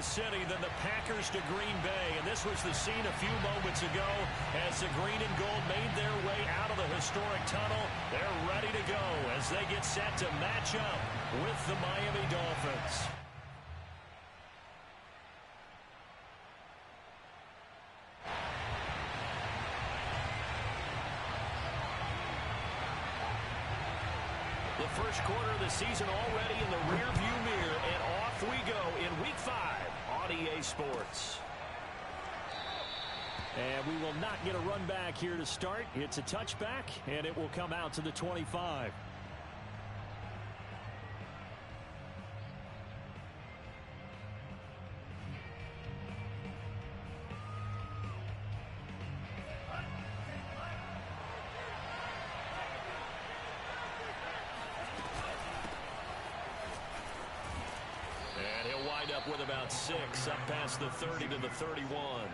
City than the Packers to Green Bay. And this was the scene a few moments ago as the green and gold made their way out of the historic tunnel. They're ready to go as they get set to match up with the Miami Dolphins. The first quarter of the season already in the rearview mirror, and off we go in Week 5 on EA Sports. And we will not get a run back here to start. It's a touchback, and it will come out to the 25. With about 6 up past the 30 to the 31.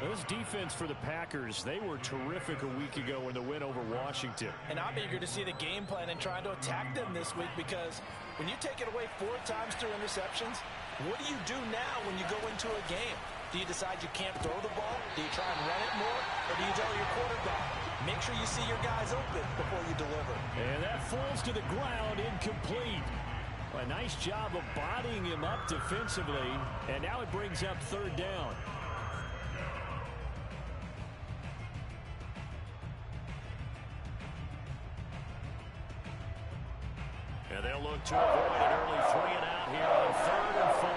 This defense for the Packers, they were terrific a week ago in the win over Washington. And I'm eager to see the game plan and trying to attack them this week, because when you take it away 4 times through interceptions, what do you do now when you go into a game? Do you decide you can't throw the ball? Do you try and run it more? Or do you tell your quarterback, make sure you see your guys open before you deliver? And that falls to the ground, incomplete. A nice job of bodying him up defensively, and now it brings up 3rd down. And they'll look to avoid an early 3 and out here on 3rd and 4.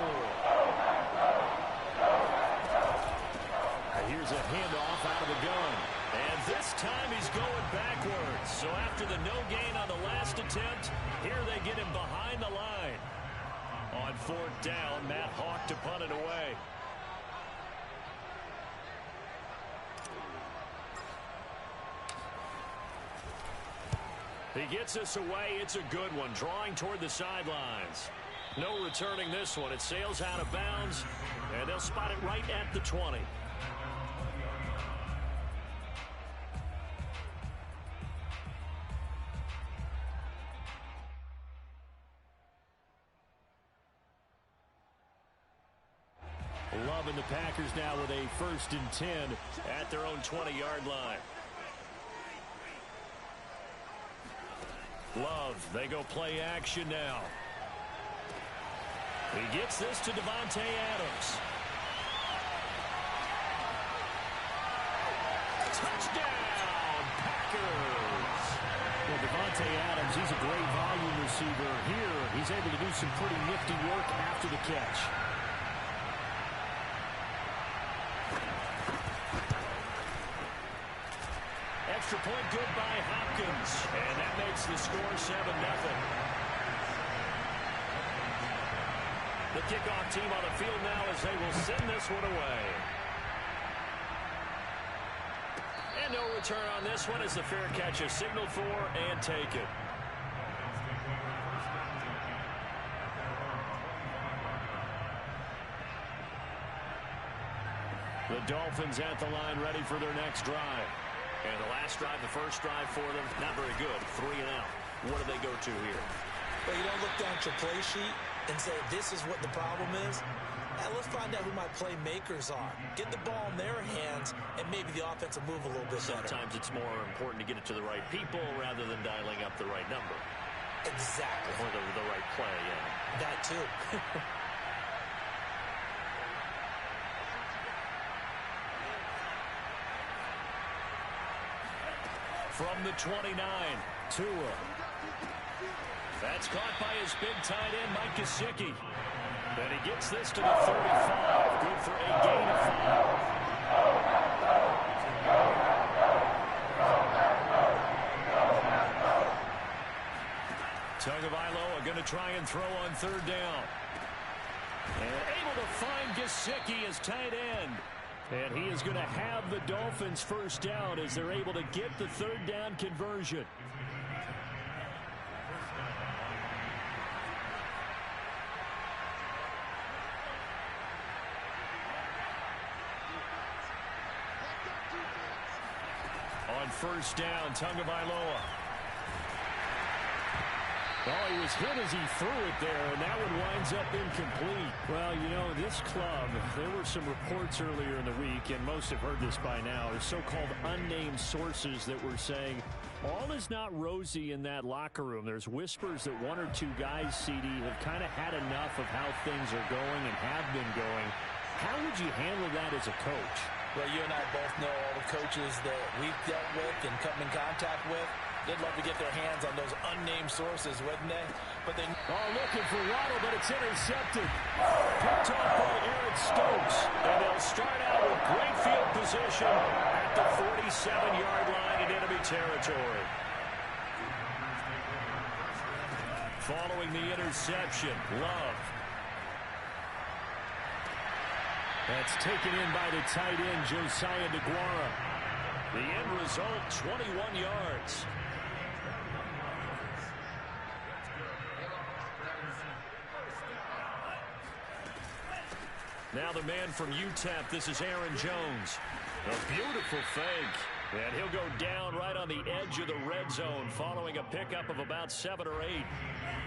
And here's a handoff out of the gun. And this time he's going backwards. So after the no gain on the last attempt, here they get him behind the line. On 4th down, Matt Hawk to punt it away. He gets us away. It's a good one, drawing toward the sidelines. No returning this one. It sails out of bounds, and they'll spot it right at the 20. Loving the Packers now with a 1st and 10 at their own 20-yard line. Love, they go play action now. He gets this to Davante Adams. Touchdown, Packers! Well, Davante Adams, he's a great volume receiver. Here, he's able to do some pretty nifty work after the catch. Extra point good by Hopkins, and that makes the score 7-0. The kickoff team on the field now as they will send this one away. And no return on this one as the fair catch is signaled for and taken. The Dolphins at the line ready for their next drive. And the last drive, the first drive for them, not very good. 3 and out. What do they go to here? Well, you don't look down at your play sheet and say, this is what the problem is. Now, let's find out who my playmakers are. Get the ball in their hands, and maybe the offense will move a little bit better. Sometimes it's more important to get it to the right people rather than dialing up the right number. Exactly. Or the right play, yeah. That, too. From the 29, Tua. That's caught by his big tight end, Mike Gesicki. And he gets this to the 35. Good for a gain of 5. Tagovailoa going to try and throw on 3rd down. And able to find Gesicki as tight end. And he is going to have the Dolphins 1st down as they're able to get the 3rd down conversion. On 1st down, Tagovailoa. Oh, he was hit as he threw it there, and that one winds up incomplete. Well, you know, this club, there were some reports earlier in the week, and most have heard this by now, the so-called unnamed sources that were saying all is not rosy in that locker room. There's whispers that one or two guys, CD, have kind of had enough of how things are going and have been going. How would you handle that as a coach? Well, you and I both know all the coaches that we've dealt with and come in contact with. They'd love to get their hands on those unnamed sources, wouldn't they? But they looking for Waddle, but it's intercepted. Picked off by Eric Stokes. And they'll start out with great field position at the 47-yard line in enemy territory. Following the interception, Love. That's taken in by the tight end, Josiah DeGuara. The end result, 21 yards. Now the man from UTEP, this is Aaron Jones. A beautiful fake. And he'll go down right on the edge of the red zone following a pickup of about 7 or 8.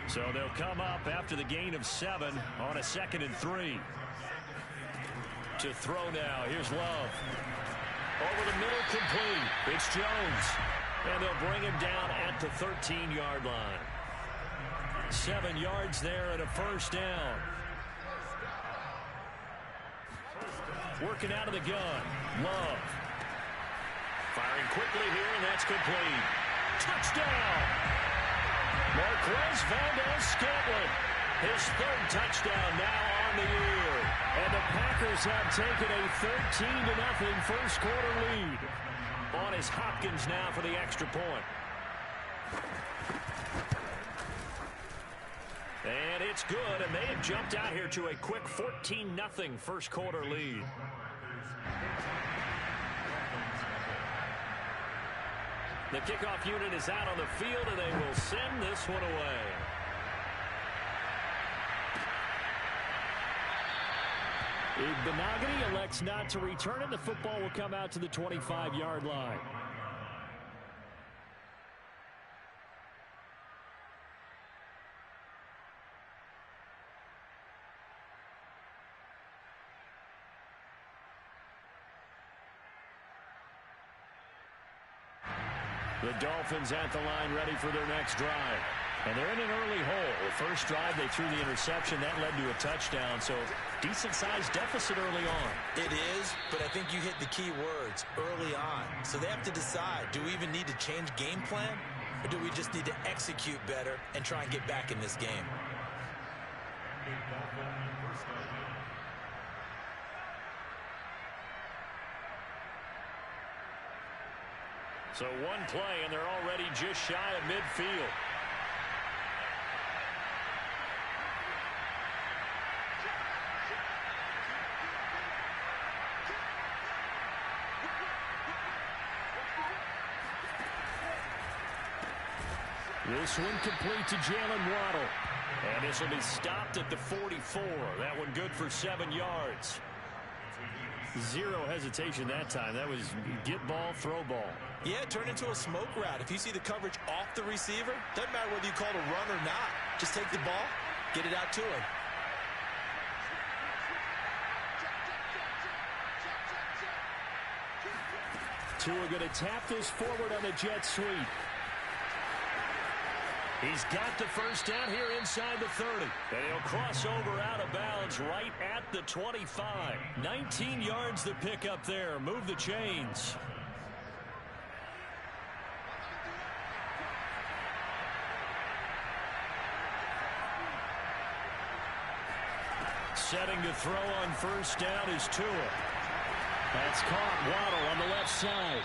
So they'll come up after the gain of 7 on a 2nd and 3. To throw now. Here's Love. Over the middle, complete. It's Jones. And they'll bring him down at the 13-yard line. 7 yards there and a first down. Working out of the gun. Love. Firing quickly here, and that's complete. Touchdown! Marquez Valdez-Scantling. His 3rd touchdown now on the year. And the Packers have taken a 13-0 first quarter lead. On is Hopkins now for the extra point. And it's good, and they have jumped out here to a quick 14-0 first quarter lead. The kickoff unit is out on the field, and they will send this one away. Benogany elects not to return it. The football will come out to the 25-yard line. The Dolphins at the line ready for their next drive. And they're in an early hole. The first drive, they threw the interception. That led to a touchdown. So decent-sized deficit early on. It is, but I think you hit the key words, early on. So they have to decide, do we even need to change game plan? Or do we just need to execute better and try and get back in this game? So one play, and they're already just shy of midfield. This one complete to Jalen Waddle. And this will be stopped at the 44. That one good for 7 yards. Zero hesitation that time. That was get ball, throw ball. Yeah, turn into a smoke route. If you see the coverage off the receiver, doesn't matter whether you call it a run or not. Just take the ball, get it out to him. Tua going to tap this forward on the jet sweep. He's got the first down here inside the 30. And he'll cross over out of bounds right at the 25. 19 yards to pick up there. Move the chains. Setting to throw on first down is Tua. That's caught. Waddle on the left side.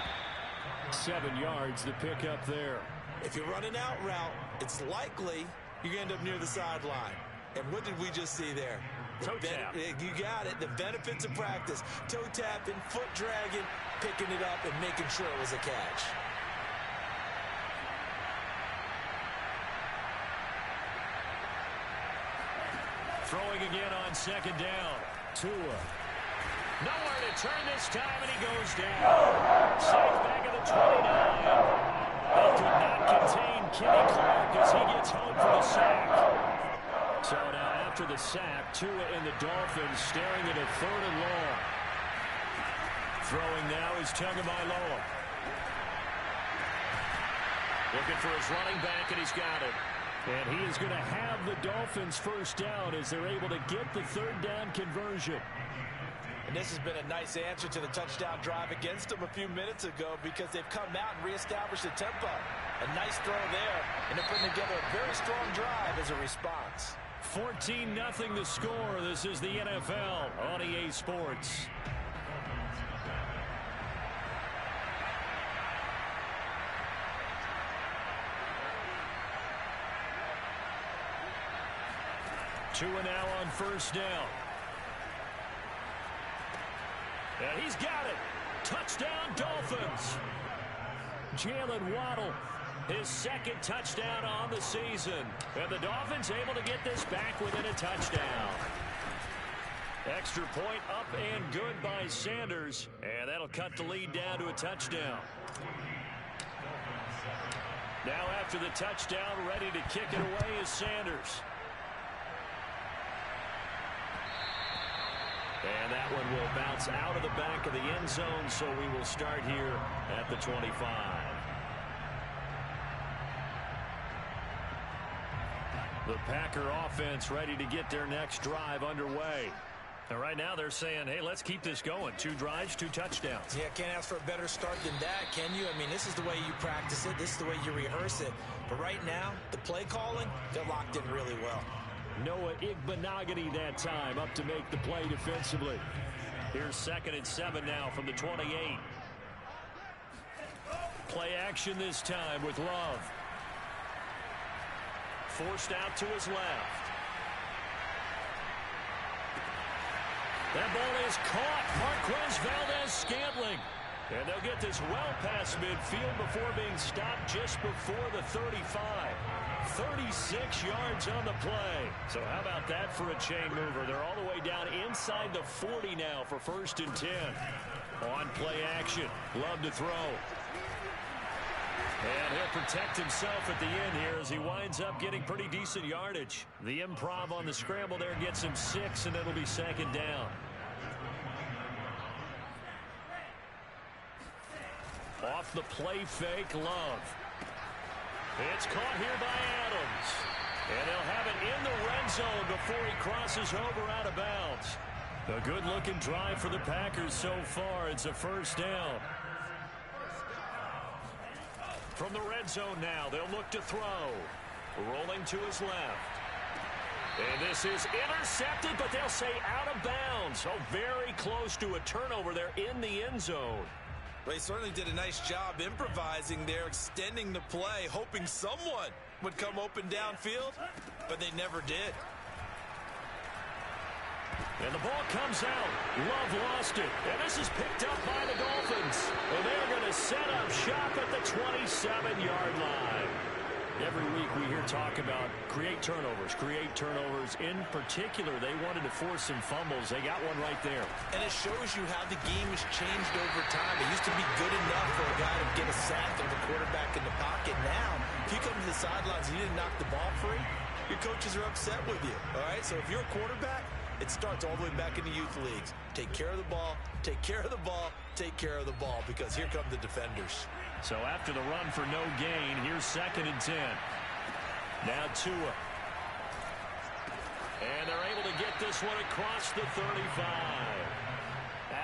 7 yards to pick up there. If you're running out route, it's likely you're going to end up near the sideline. And what did we just see there? Toe tap. You got it. The benefits of practice. Toe tapping, foot dragging, picking it up, and making sure it was a catch. Throwing again on second down. Tua. Nowhere to turn this time, and he goes down. Safe back at the 29. They could not contain Kenny Clark as he gets home for the sack. So now after the sack, Tua and the Dolphins staring at a 3rd and long. Throwing now is Tagovailoa. Looking for his running back, and he's got it. And he is going to have the Dolphins first down as they're able to get the 3rd down conversion. And this has been a nice answer to the touchdown drive against them a few minutes ago because they've come out and reestablished the tempo. A nice throw there, and they're putting together a very strong drive as a response. 14-0 the score. This is the NFL on EA Sports. Tua now on first down. And he's got it. Touchdown, Dolphins. Jalen Waddle, his 2nd touchdown on the season. And the Dolphins able to get this back within a touchdown. Extra point up and good by Sanders. And that'll cut the lead down to a touchdown. Now after the touchdown, ready to kick it away is Sanders. And that one will bounce out of the back of the end zone, so we will start here at the 25. The Packer offense ready to get their next drive underway. And right now they're saying, hey, let's keep this going. 2 drives, 2 touchdowns. Yeah, can't ask for a better start than that, can you? I mean, this is the way you practice it. This is the way you rehearse it. But right now, the play calling, they're locked in really well. Noah Igbenogany that time up to make the play defensively. Here's 2nd and 7 now from the 28. Play action this time with Love. Forced out to his left. That ball is caught. Marquez Valdez-Scantling. And they'll get this well past midfield before being stopped just before the 35. 36 yards on the play. So how about that for a chain mover? They're all the way down inside the 40 now for 1st and 10. On play action. Love to throw. And he'll protect himself at the end here as he winds up getting pretty decent yardage. The improv on the scramble there gets him 6, and it'll be 2nd down. Off the play fake, Love. It's caught here by Adams. And he'll have it in the red zone before he crosses over out of bounds. A good-looking drive for the Packers so far. It's a 1st down. From the red zone now, they'll look to throw. Rolling to his left. And this is intercepted, but they'll say out of bounds. Oh, very close to a turnover there in the end zone. They certainly did a nice job improvising there, extending the play, hoping someone would come open downfield, but they never did. And the ball comes out. Love lost it. And this is picked up by the Dolphins. And they're going to set up shop at the 27-yard line. Every week we hear talk about create turnovers. In particular, they wanted to force some fumbles. They got one right there. And it shows you how the game has changed over time. It used to be good enough for a guy to get a sack and the quarterback in the pocket. Now, if you come to the sidelines and you didn't knock the ball free, your coaches are upset with you. All right? So if you're a quarterback, it starts all the way back in the youth leagues. Take care of the ball, take care of the ball, take care of the ball, because here come the defenders. So after the run for no gain, here's 2nd and 10. Now Tua. And they're able to get this one across the 35.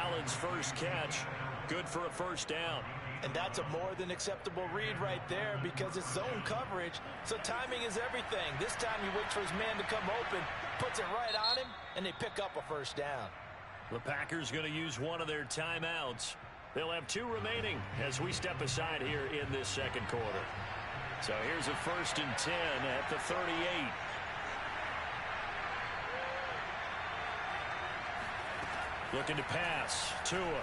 Allen's first catch, good for a 1st down. And that's a more than acceptable read right there because it's zone coverage, so timing is everything. This time he waits for his man to come open, puts it right on him, and they pick up a 1st down. The Packers going to use one of their timeouts. They'll have 2 remaining as we step aside here in this 2nd quarter. So here's a 1st and 10 at the 38. Looking to pass. Tua.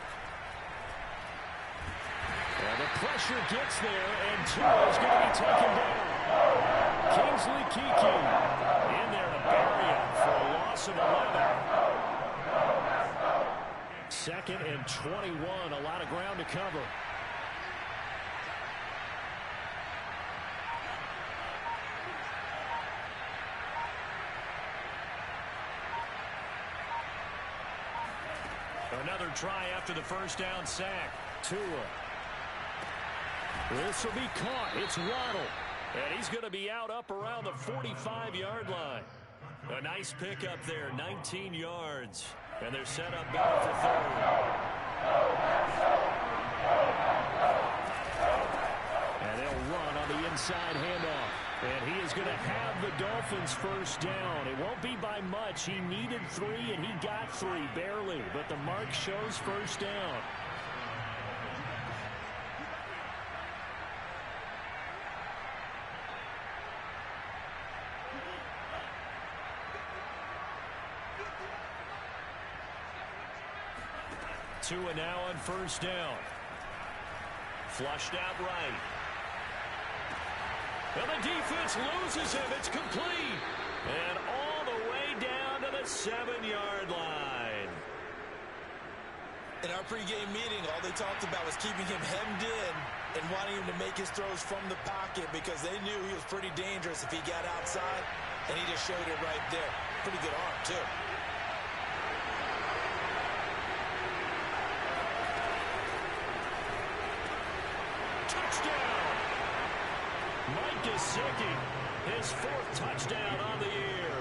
And the pressure gets there, and Tua is going to be taken down. Kingsley Keke in there to bury him for a loss of 11. 2nd and 21, a lot of ground to cover. Another try after the first down sack. Tua. This will be caught. It's Waddle. And he's going to be out up around the 45-yard line. A nice pickup there, 19 yards. And they're set up now for third. And they'll run on the inside handoff. And he is going to have the Dolphins first down. It won't be by much. He needed 3, and he got 3, barely. But the mark shows first down. Tua now on first down. Flushed out right. And the defense loses him. It's complete. And all the way down to the 7-yard line. In our pregame meeting, all they talked about was keeping him hemmed in and wanting him to make his throws from the pocket because they knew he was pretty dangerous if he got outside, and he just showed it right there. Pretty good arm, too. Touchdown! Mike Gesicki, his 4th touchdown on the year.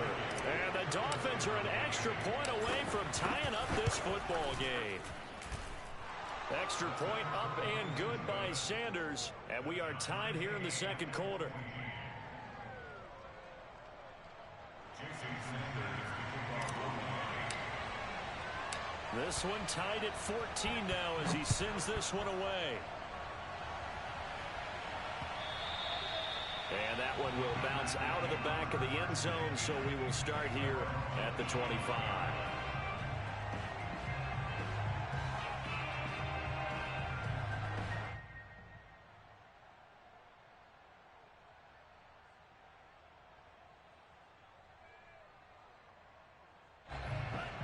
And the Dolphins are an extra point away from tying up this football game. Extra point up and good by Sanders. And we are tied here in the second quarter. This one tied at 14 now as he sends this one away. And that one will bounce out of the back of the end zone, so we will start here at the 25.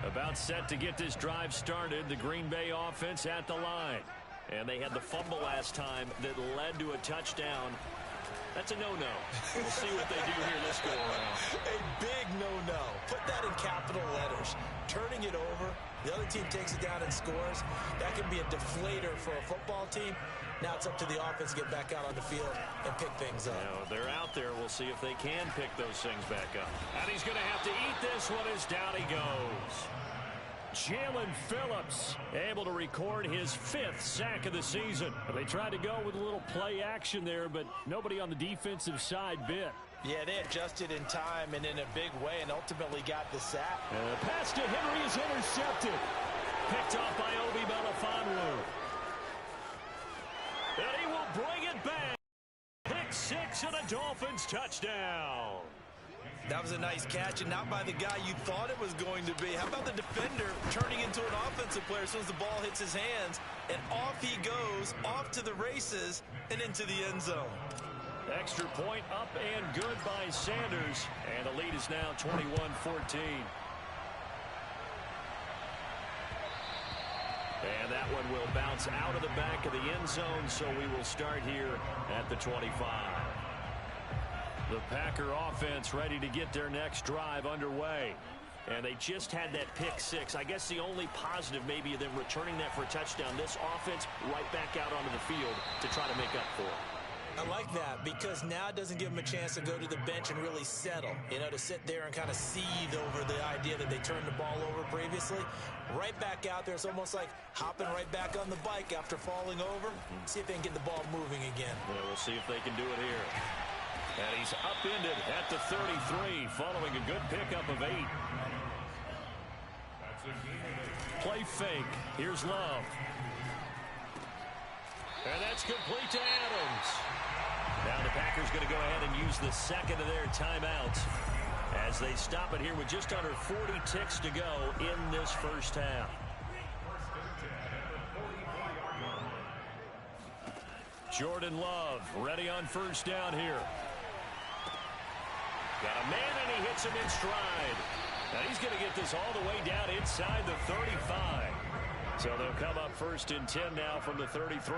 About set to get this drive started, the Green Bay offense at the line. And they had the fumble last time that led to a touchdown. That's a no-no. We'll see what they do here this go around. A big no-no. Put that in capital letters. Turning it over, the other team takes it down and scores. That can be a deflator for a football team. Now it's up to the offense to get back out on the field and pick things up. Now, they're out there. We'll see if they can pick those things back up. And he's going to have to eat this one as down he goes. Jalen Phillips able to record his 5th sack of the season. They tried to go with a little play action there, but nobody on the defensive side bit. Yeah, they adjusted in time and in a big way and ultimately got the sack. Pass to Henry is intercepted. Picked off by Obi Melifonwu. And he will bring it back. Pick 6 and a Dolphins touchdown. That was a nice catch, and not by the guy you thought it was going to be. How about the defender turning into an offensive player as soon as the ball hits his hands, and off he goes, off to the races, and into the end zone. Extra point up and good by Sanders, and the lead is now 21-14. And that one will bounce out of the back of the end zone, so we will start here at the 25. The Packer offense ready to get their next drive underway. And they just had that pick 6. I guess the only positive maybe of them returning that for a touchdown. This offense right back out onto the field to try to make up for it. I like that because now it doesn't give them a chance to go to the bench and really settle. You know, to sit there and kind of seethe over the idea that they turned the ball over previously. Right back out there. It's almost like hopping right back on the bike after falling over. See if they can get the ball moving again. Yeah, we'll see if they can do it here. And he's upended at the 33 following a good pickup of 8. Play fake. Here's Love. And that's complete to Adams. Now the Packers going to go ahead and use the second of their timeouts as they stop it here with just under 40 ticks to go in this first half. Jordan Love ready on first down here. Got a man, and he hits him in stride. Now he's going to get this all the way down inside the 35. So they'll come up 1st and 10 now from the 33.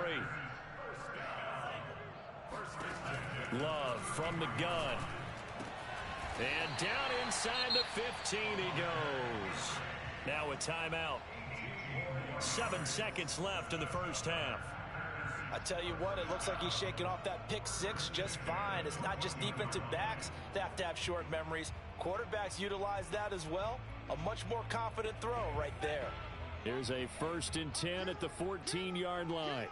Love from the gun. And down inside the 15 he goes. Now a timeout. 7 seconds left in the first half. I tell you what, it looks like he's shaking off that pick six just fine. It's not just defensive backs that have to have short memories. Quarterbacks utilize that as well. A much more confident throw right there. Here's a 1st and 10 at the 14-yard line.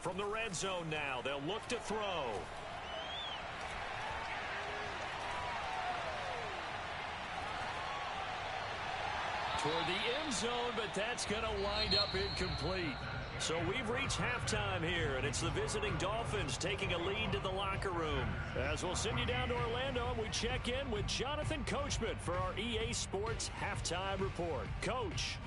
From the red zone now, they'll look to throw. Toward the end zone, but that's going to wind up incomplete. So we've reached halftime here, and it's the visiting Dolphins taking a lead to the locker room. As we'll send you down to Orlando, and we check in with Jonathan Coachman for our EA Sports Halftime Report. Coach.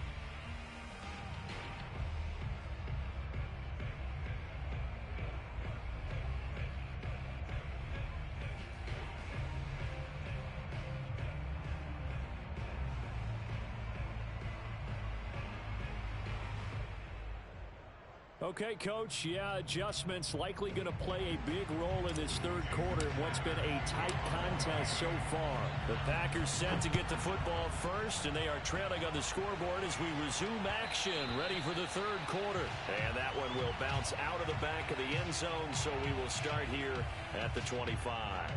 Okay, Coach, yeah, adjustments likely going to play a big role in this third quarter in what's been a tight contest so far. The Packers set to get the football first, and they are trailing on the scoreboard as we resume action, ready for the third quarter. And that one will bounce out of the back of the end zone, so we will start here at the 25.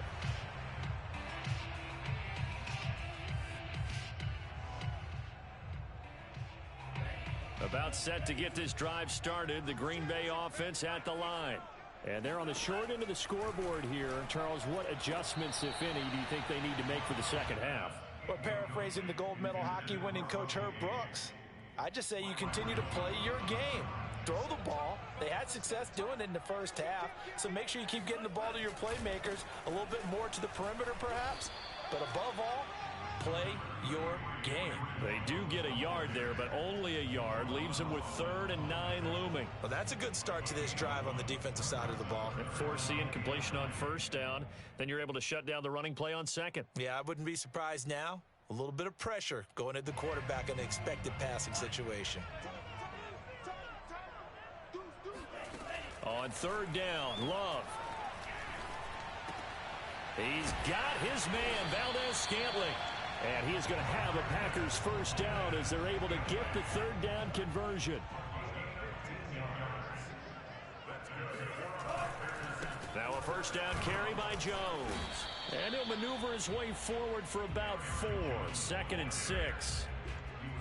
About set to get this drive started, the Green Bay offense at the line. And they're on the short end of the scoreboard here. Charles, what adjustments, if any, do you think they need to make for the second half? Well, paraphrasing the gold medal hockey winning coach Herb Brooks, I just say you continue to play your game. Throw the ball. They had success doing it in the first half, so make sure you keep getting the ball to your playmakers, a little bit more to the perimeter perhaps, but above all, play your game. They do get a yard there, but only a yard. Leaves them with 3rd and 9 looming. Well, that's a good start to this drive on the defensive side of the ball. And forcing completion on 1st down. Then you're able to shut down the running play on 2nd. Yeah, I wouldn't be surprised now. A little bit of pressure going at the quarterback in an expected passing situation. On 3rd down, Love. He's got his man, Valdez-Scantling. And he is going to have a Packers 1st down as they're able to get the 3rd down conversion. Now a 1st down carry by Jones. And he'll maneuver his way forward for about 4. 2nd and 6.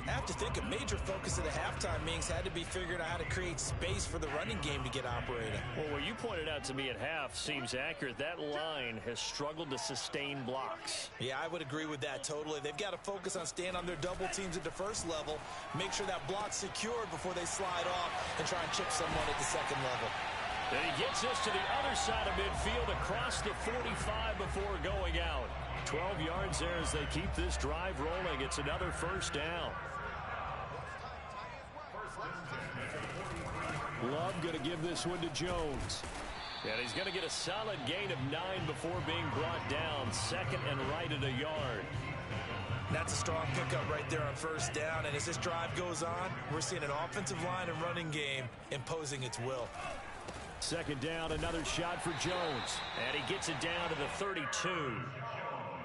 I have to think a major focus of the halftime meetings had to be figuring out how to create space for the running game to get operating. Well, what you pointed out to me at half seems accurate. That line has struggled to sustain blocks. Yeah, I would agree with that totally. They've got to focus on staying on their double teams at the first level, make sure that block's secured before they slide off and try and chip someone at the 2nd level. And he gets us to the other side of midfield across the 45 before going out. 12 yards there as they keep this drive rolling. It's another 1st down. Love going to give this one to Jones. And he's going to get a solid gain of 9 before being brought down. 2nd and right at a yard. That's a strong pickup right there on 1st down. And as this drive goes on, we're seeing an offensive line and running game imposing its will. 2nd down, another shot for Jones. And he gets it down to the 32.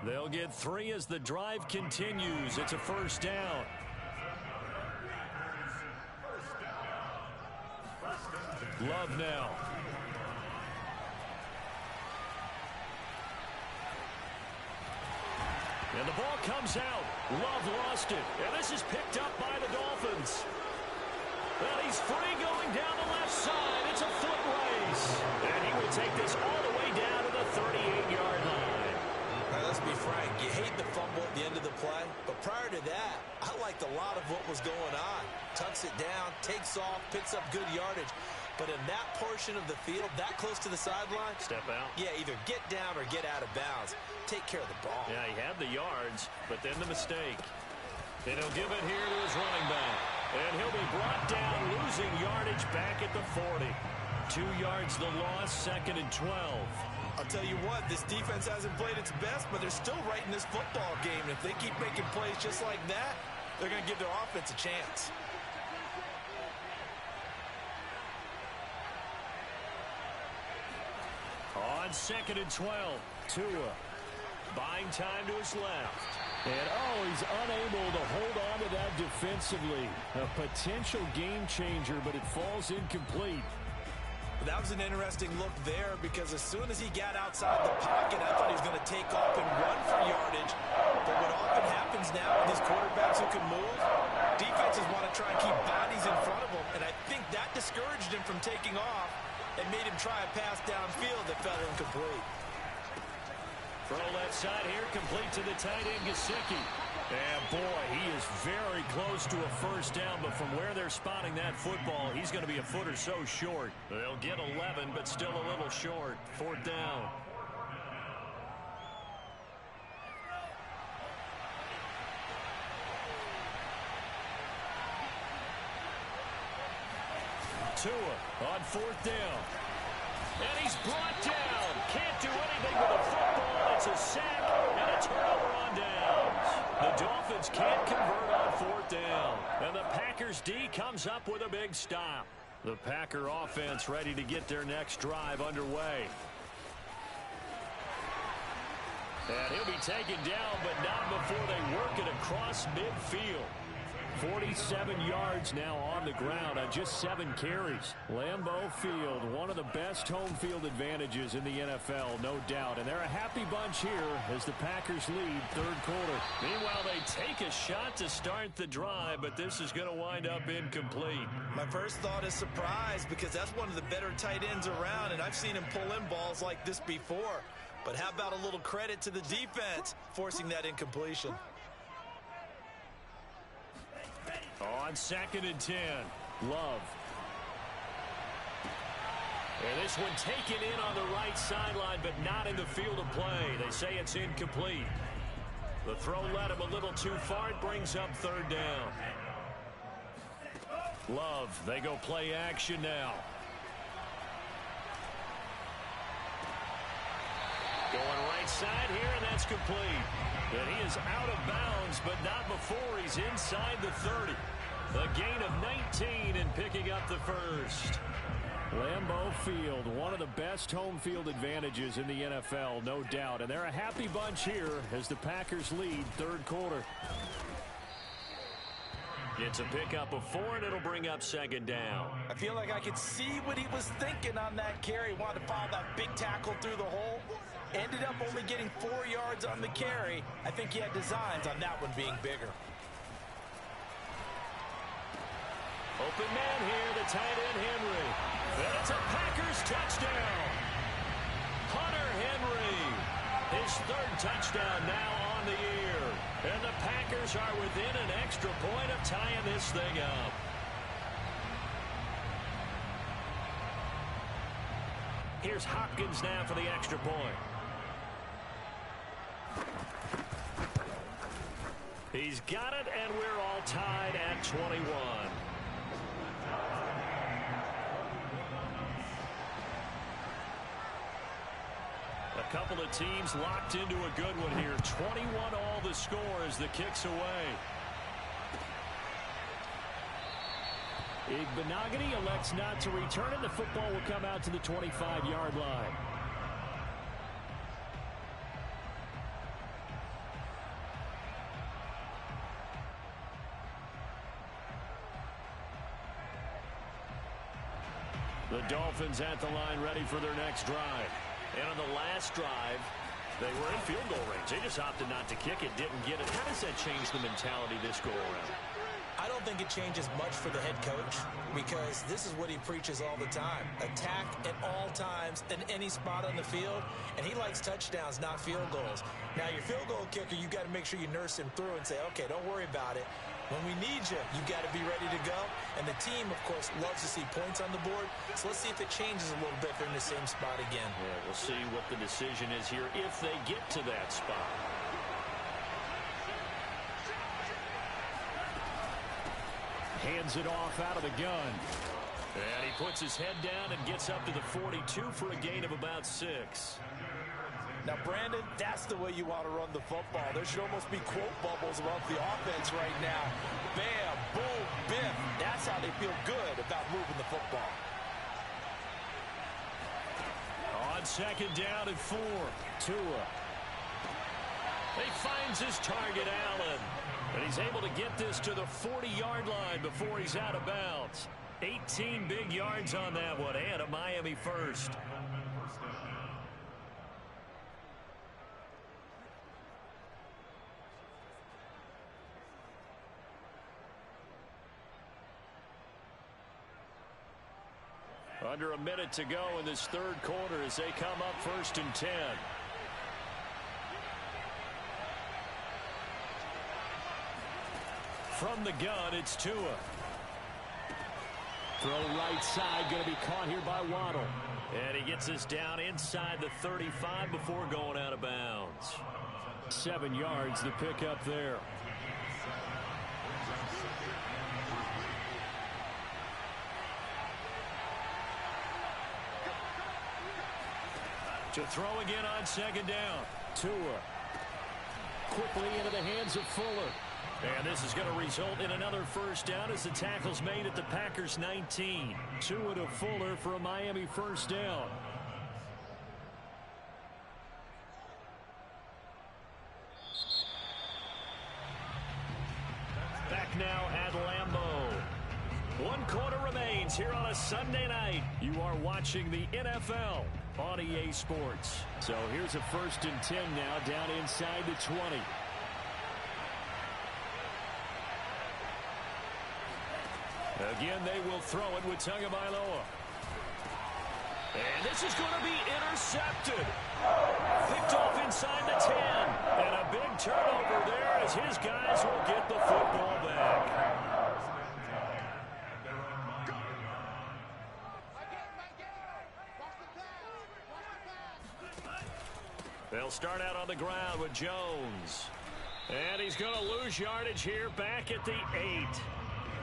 They'll get 3 as the drive continues. It's a 1st down. Love now. And the ball comes out. Love lost it. And this is picked up by the Dolphins. Well, he's free going down the left side. It's a foot race. And he will take this all the way down to the 38-yard line. Now, let's be frank. You hate the fumble at the end of the play. But prior to that, I liked a lot of what was going on. Tucks it down, takes off, picks up good yardage. But in that portion of the field, that close to the sideline, step out. Yeah, either get down or get out of bounds. Take care of the ball. Yeah, he had the yards, but then the mistake. And he'll give it here to his running back. And he'll be brought down, losing yardage back at the 40. 2 yards the loss, 2nd and 12. I'll tell you what, this defense hasn't played its best, but they're still right in this football game. And if they keep making plays just like that, they're going to give their offense a chance. 2nd and 12. Tua buying time to his left. And, he's unable to hold on to that defensively. A potential game changer, but it falls incomplete. That was an interesting look there because as soon as he got outside the pocket, I thought he was going to take off and run for yardage. But what often happens now with these quarterbacks who can move, defenses want to try and keep bodies in front of them, and I think that discouraged him from taking off and made him try a pass downfield that fell incomplete. Throw left side here, complete to the tight end, Gesicki. And boy, he is very close to a first down, but from where they're spotting that football, he's going to be a foot or so short. They'll get 11, but still a little short. 4th down. Tua on 4th down. And he's brought down. Can't do anything with the football. It's a sack and a turnover on downs. The Dolphins can't convert on 4th down. And the Packers D comes up with a big stop. The Packer offense ready to get their next drive underway. And he'll be taken down, but not before they work it across midfield. 47 yards now on the ground on just 7 carries. Lambeau Field, one of the best home field advantages in the NFL, no doubt. And they're a happy bunch here as the Packers lead 3rd quarter. Meanwhile, they take a shot to start the drive, but this is going to wind up incomplete. My first thought is surprise because that's one of the better tight ends around, and I've seen him pull in balls like this before. But how about a little credit to the defense forcing that incompletion? On 2nd and 10, Love. And this one taken in on the right sideline, but not in the field of play. They say it's incomplete. The throw led him a little too far. It brings up 3rd down. Love, they go play action now. Going right side here, and that's complete. And he is out of bounds, but not before he's inside the 30. A gain of 19 and picking up the first. Lambeau Field, one of the best home field advantages in the NFL, no doubt. And they're a happy bunch here as the Packers lead 3rd quarter. It's a pickup of 4, and it'll bring up 2nd down. I feel like I could see what he was thinking on that carry. He wanted to follow that big tackle through the hole. Ended up only getting 4 yards on the carry. I think he had designs on that one being bigger. Open man here, the tight end Henry. And it's a Packers touchdown. Hunter Henry, his 3rd touchdown now on the year. And the Packers are within an extra point of tying this thing up. Here's Hopkins now for the extra point. He's got it, and we're all tied at 21. A couple of teams locked into a good one here. 21 all the score as the kick's away. Igbenogany elects not to return it. The football will come out to the 25-yard line. The Dolphins at the line ready for their next drive. And on the last drive, they were in field goal range. They just opted not to kick it, didn't get it. How does that change the mentality this go around? I don't think it changes much for the head coach because this is what he preaches all the time. Attack at all times in any spot on the field, and he likes touchdowns, not field goals. Now, your field goal kicker, you got to make sure you nurse him through and say, okay, don't worry about it. When we need you, you got to be ready to go. And the team, of course, loves to see points on the board. So let's see if it changes a little bit if they're in the same spot again. Yeah, we'll see what the decision is here if they get to that spot. Hands it off out of the gun. And he puts his head down and gets up to the 42 for a gain of about 6. Now, Brandon, that's the way you want to run the football. There should almost be quote bubbles about the offense right now. Bam, boom, biff. That's how they feel good about moving the football. On on second down and 4. Tua. He finds his target, Allen. And he's able to get this to the 40-yard line before he's out of bounds. 18 big yards on that one, and a Miami first. Under a minute to go in this third quarter as they come up 1st and 10. From the gun, it's Tua. Throw right side, going to be caught here by Waddle. And he gets us down inside the 35 before going out of bounds. 7 yards, the pickup there. To throw again on second down. Tua. Quickly into the hands of Fuller. And this is going to result in another first down as the tackle's made at the Packers 19. Tua to Fuller for a Miami first down. Back now at Lambeau. 1 quarter remains here on a Sunday night. You are watching the NFL on EA Sports. So here's a 1st and 10 now down inside the 20. Again, they will throw it with Tagovailoa. And this is going to be intercepted. Picked off inside the 10. And a big turnover there as his guys will get the football back. They'll start out on the ground with Jones. And he's going to lose yardage here back at the 8.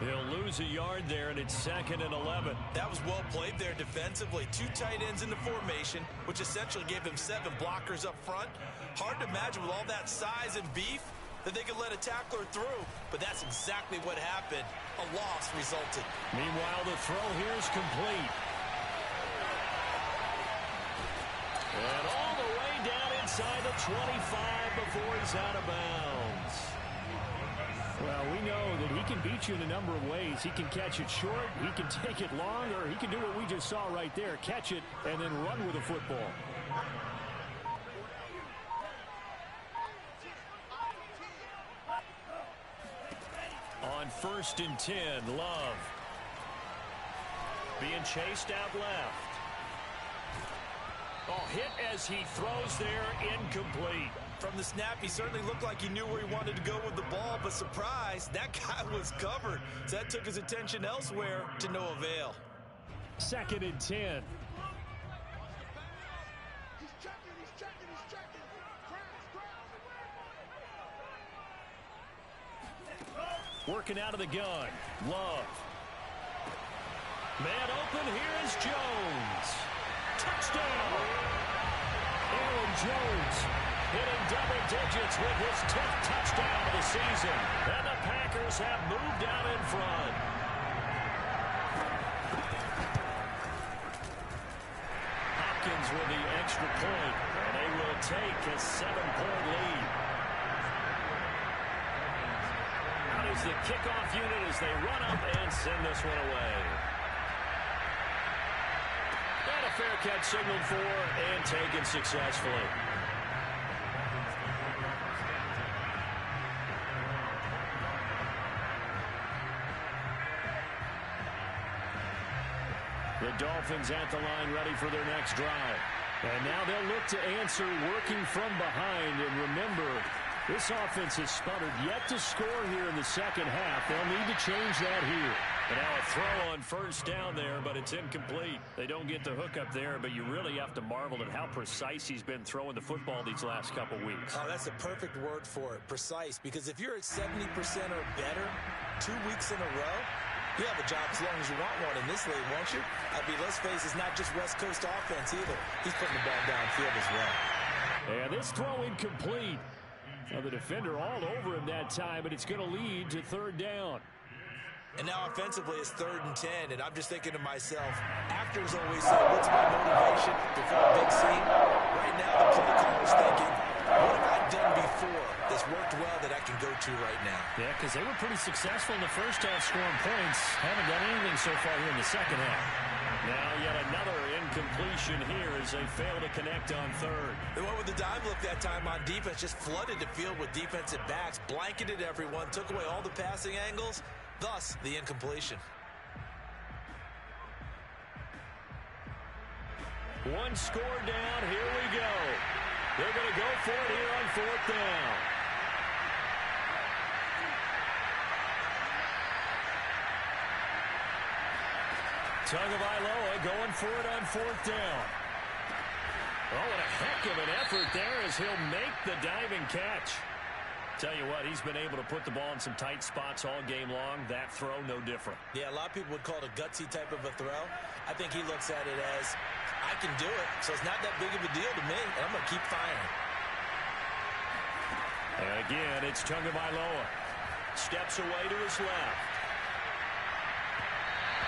He'll lose a yard there, and it's 2nd and 11. That was well played there defensively. 2 tight ends in the formation, which essentially gave them 7 blockers up front. Hard to imagine with all that size and beef that they could let a tackler through, but that's exactly what happened. A loss resulted. Meanwhile, the throw here is complete. And all the way down inside the 25 before he's out of bounds. Well, we know that he can beat you in a number of ways. He can catch it short, he can take it long, or he can do what we just saw right there, catch it and then run with the football. On 1st and 10, Love. Being chased out left. Oh, hit as he throws there, incomplete. From the snap, he certainly looked like he knew where he wanted to go with the ball, but surprise, that guy was covered. So that took his attention elsewhere to no avail. 2nd and 10. Working out of the gun. Love. Man open, here is Jones. Touchdown! Aaron Jones hitting double digits with his 10th touchdown of the season. And the Packers have moved out in front. Hopkins with the extra point, and they will take a 7-point lead. Out is the kickoff unit as they run up and send this one away. And a fair catch signaled for and taken successfully. The Dolphins at the line ready for their next drive. And now they'll look to answer working from behind. And remember, this offense has sputtered yet to score here in the second half. They'll need to change that here. And now a throw on first down there, but it's incomplete. They don't get the hook up there, but you really have to marvel at how precise he's been throwing the football these last couple weeks. Oh, that's a perfect word for it, precise. Because if you're at 70% or better 2 weeks in a row, you have a job as long as you want one in this league, won't you? I mean, let's face it, it's not just West Coast offense either. He's putting the ball downfield as well. And this throw incomplete. Now the defender all over him that time, but it's going to lead to 3rd down. And now offensively it's 3rd and 10, and I'm just thinking to myself, actors always say, what's my motivation before a big scene? Right now the play caller's thinking, what have I done before that's worked well that I can go to right now? Yeah, because they were pretty successful in the first half scoring points. Haven't done anything so far here in the second half. Now yet another incompletion here as they fail to connect on 3rd. They went with the dime look that time on defense, just flooded the field with defensive backs, blanketed everyone, took away all the passing angles, thus the incompletion. One score down, here we go. They're going to go for it here on 4th down. Tagovailoa going for it on 4th down. Oh, what a heck of an effort there as he'll make the diving catch. Tell you what, he's been able to put the ball in some tight spots all game long. That throw, no different. Yeah, a lot of people would call it a gutsy type of a throw. I think he looks at it as, I can do it, so it's not that big of a deal to me, and I'm going to keep firing. And again, it's Tagovailoa. Steps away to his left.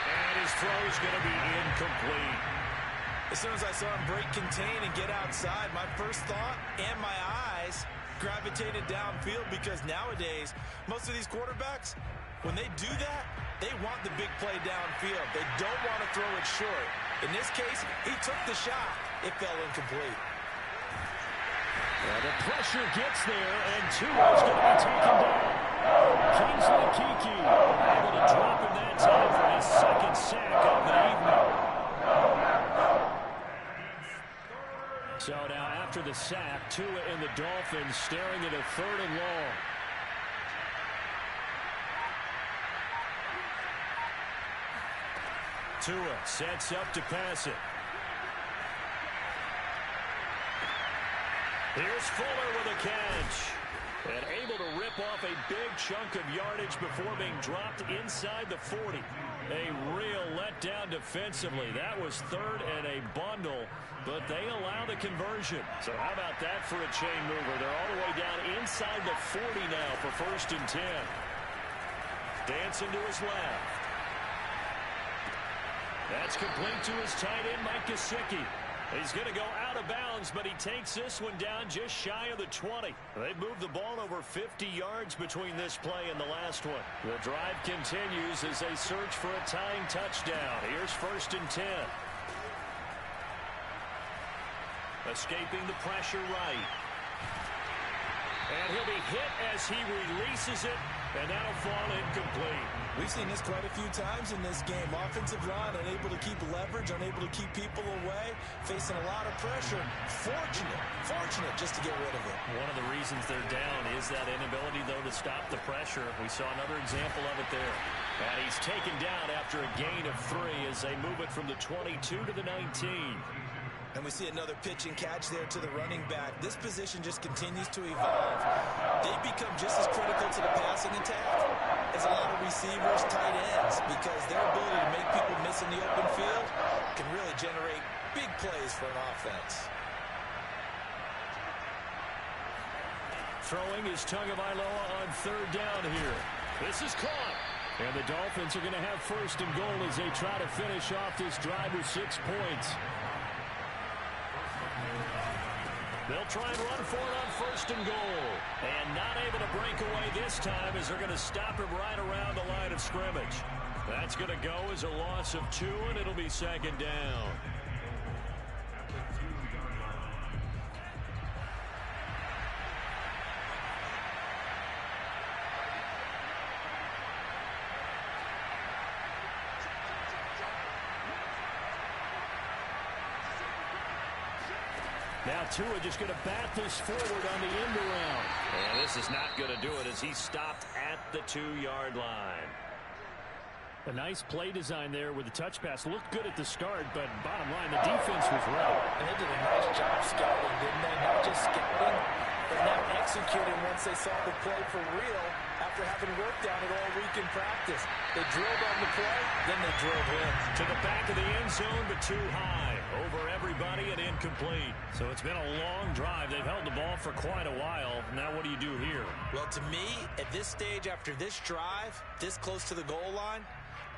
And his throw is going to be incomplete. As soon as I saw him break contain and get outside, my first thought and my eyes gravitated downfield, because nowadays, most of these quarterbacks, when they do that, they want the big play downfield. They don't want to throw it short. In this case, he took the shot. It fell incomplete. Well, the pressure gets there, and Tua's going to be taken down. Kingsley Keke able to drop him that time for his 2nd sack of the evening. So now after the sack, Tua and the Dolphins staring at a 3rd and long. Tua sets up to pass it. Here's Fuller with a catch. And able to rip off a big chunk of yardage before being dropped inside the 40. A real letdown defensively. That was 3rd and a bundle, but they allow the conversion. So how about that for a chain mover? They're all the way down inside the 40 now for 1st and 10. Dancing to his left. That's complete to his tight end, Mike Gesicki. He's going to go out of bounds, but he takes this one down just shy of the 20. They've moved the ball over 50 yards between this play and the last one. The drive continues as they search for a tying touchdown. Here's 1st and 10. Escaping the pressure right. And he'll be hit as he releases it, and that'll fall incomplete. We've seen this quite a few times in this game. Offensive line unable to keep leverage, unable to keep people away, facing a lot of pressure. Fortunate just to get rid of it. One of the reasons they're down is that inability, though, to stop the pressure. We saw another example of it there. And he's taken down after a gain of 3 as they move it from the 22 to the 19. And we see another pitch and catch there to the running back. This position just continues to evolve. They become just as critical to the passing attack as a lot of receivers, tight ends, because their ability to make people miss in the open field can really generate big plays for an offense. Throwing is Tagovailoa on 3rd down here. This is caught. And the Dolphins are going to have 1st and goal as they try to finish off this drive with 6 points. They'll try and run for it on 1st and goal. And not able to break away this time as they're going to stop him right around the line of scrimmage. That's going to go as a loss of 2, and it'll be 2nd down. Now Tua just going to bat this forward on the end around. And this is not going to do it as he stopped at the 2-yard line. A nice play design there with the touch pass. Looked good at the start, but bottom line, the defense was ready. And they did a nice job scouting, didn't they? Not just scouting, but now executing once they saw the play for real after having worked on it all week in practice. They drilled on the play, then they drilled him. To the back of the end zone, but too high. Over everybody and incomplete. So it's been a long drive. They've held the ball for quite a while. Now what do you do here? Well, to me, at this stage after this drive, this close to the goal line,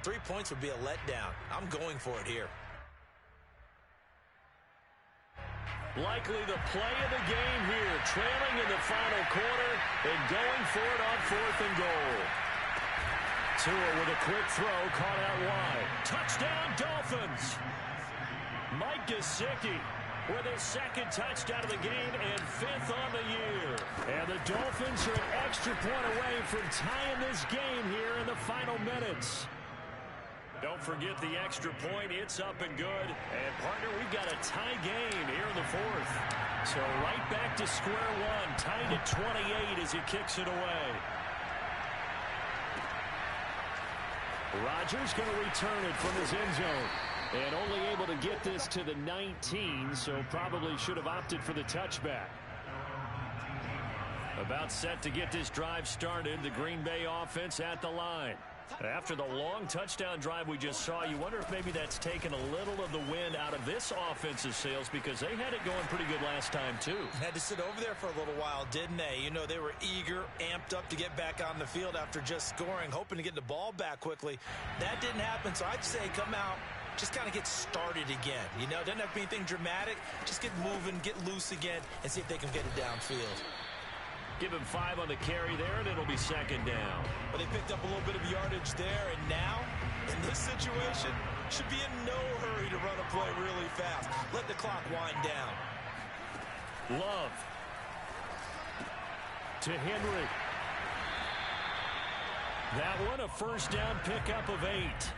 3 points would be a letdown. I'm going for it here. Likely the play of the game here, trailing in the final quarter and going for it on 4th and goal. Tua with a quick throw, caught out wide. Touchdown, Dolphins! Mike Gesicki with his 2nd touchdown of the game and 5th on the year. And the Dolphins are an extra point away from tying this game here in the final minutes. Don't forget the extra point. It's up and good. And, partner, we've got a tie game here in the 4th. So right back to square one. Tied at 28 as he kicks it away. Rodgers going to return it from his end zone. And only able to get this to the 19, so probably should have opted for the touchback. About set to get this drive started. The Green Bay offense at the line. After the long touchdown drive we just saw, you wonder if maybe that's taken a little of the wind out of this offensive sails because they had it going pretty good last time, too. Had to sit over there for a little while, didn't they? You know, they were eager, amped up to get back on the field after just scoring, hoping to get the ball back quickly. That didn't happen, so I'd say come out, just kind of get started again. You know, doesn't have to be anything dramatic. Just get moving, get loose again, and see if they can get it downfield. Give him 5 on the carry there, and it'll be 2nd down. But they picked up a little bit of yardage there, and now, in this situation, should be in no hurry to run a play really fast. Let the clock wind down. Love. To Henry. That one, a 1st down pickup of 8.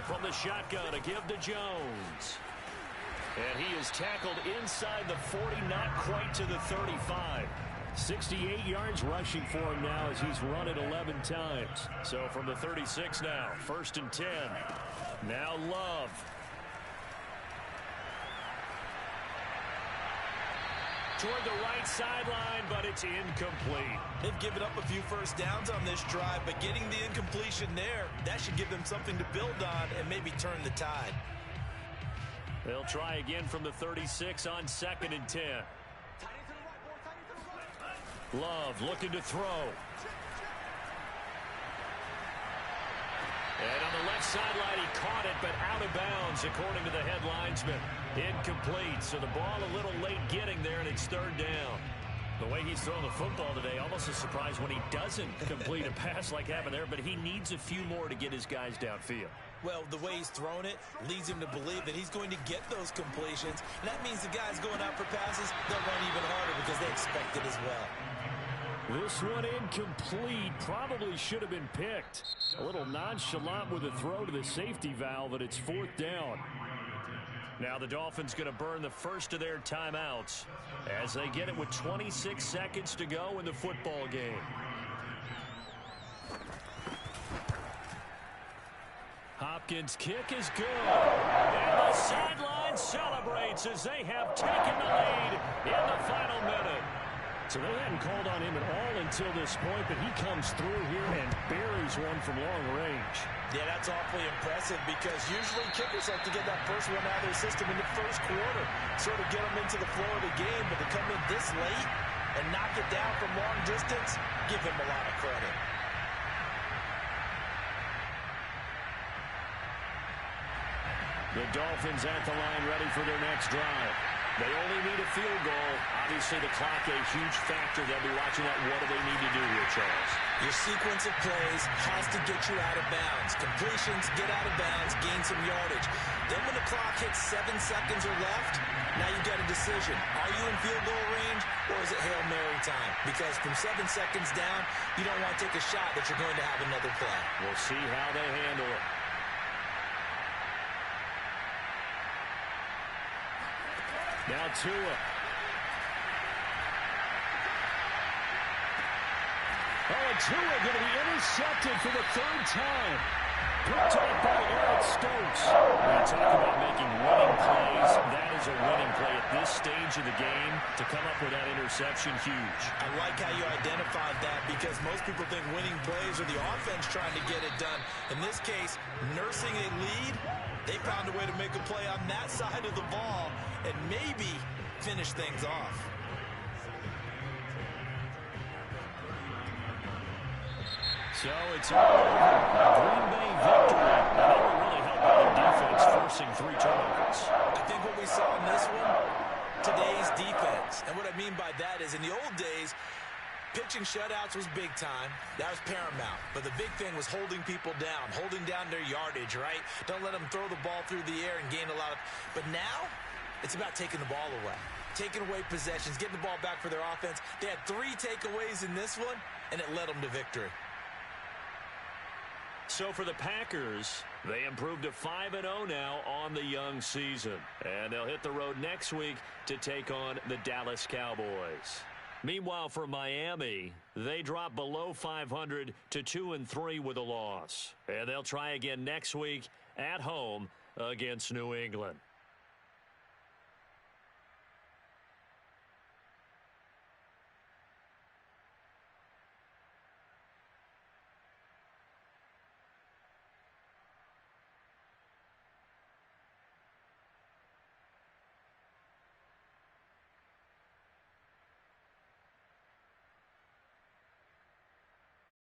From the shotgun, a give to Jones. And he is tackled inside the 40, not quite to the 35. 68 yards rushing for him now as he's run it 11 times. So from the 36 now, 1st and 10. Now Love. Toward the right sideline, but it's incomplete. They've given up a few 1st downs on this drive, but getting the incompletion there, that should give them something to build on and maybe turn the tide. They'll try again from the 36 on 2nd and 10. Love looking to throw. And on the left sideline, he caught it, but out of bounds, according to the head linesman. Incomplete, so the ball a little late getting there, and it's 3rd down. The way he's throwing the football today, almost a surprise when he doesn't complete a pass like happened there, but he needs a few more to get his guys downfield. Well, the way he's thrown it leads him to believe that he's going to get those completions. And that means the guys going out for passes, they'll run even harder because they expect it as well. This one incomplete. Probably should have been picked. A little nonchalant with a throw to the safety valve, but it's 4th down. Now the Dolphins going to burn the first of their timeouts as they get it with 26 seconds to go in the football game. Hopkins' kick is good. And the sideline celebrates as they have taken the lead in the final minute. So they hadn't called on him at all until this point, but he comes through here and buries one from long range. Yeah, that's awfully impressive because usually kickers like to get that first one out of their system in the 1st quarter, sort of get them into the flow of the game, but to come in this late and knock it down from long distance, give him a lot of credit. The Dolphins at the line ready for their next drive. They only need a field goal. Obviously, the clock a huge factor. They'll be watching that. What do they need to do here, Charles? Your sequence of plays has to get you out of bounds. Completions, get out of bounds, gain some yardage. Then when the clock hits 7 seconds or left, now you've got a decision. Are you in field goal range or is it Hail Mary time? Because from 7 seconds down, you don't want to take a shot that you're going to have another play. We'll see how they handle it. Now Tua. Oh, and Tua going to be intercepted for the 3rd time. Picked up by Eric Stokes. And talk about making winning plays. That is a winning play at this stage of the game. To come up with that interception, huge. I like how you identified that because most people think winning plays are the offense trying to get it done. In this case, nursing a lead, they found a way to make a play on that side of the ball and maybe finish things off. So it's a Green Bay victory. And they were really helped by their defense, forcing 3 turnovers. I think what we saw in this one, today's defense. And what I mean by that is in the old days, pitching shutouts was big time. That was paramount. But the big thing was holding people down, holding down their yardage, right? Don't let them throw the ball through the air and gain a lot of... But now, it's about taking the ball away. Taking away possessions, getting the ball back for their offense. They had 3 takeaways in this one, and it led them to victory. So for the Packers, they improved to 5-0 now on the young season. And they'll hit the road next week to take on the Dallas Cowboys. Meanwhile, for Miami, they drop below 500 to 2-3 with a loss. And they'll try again next week at home against New England.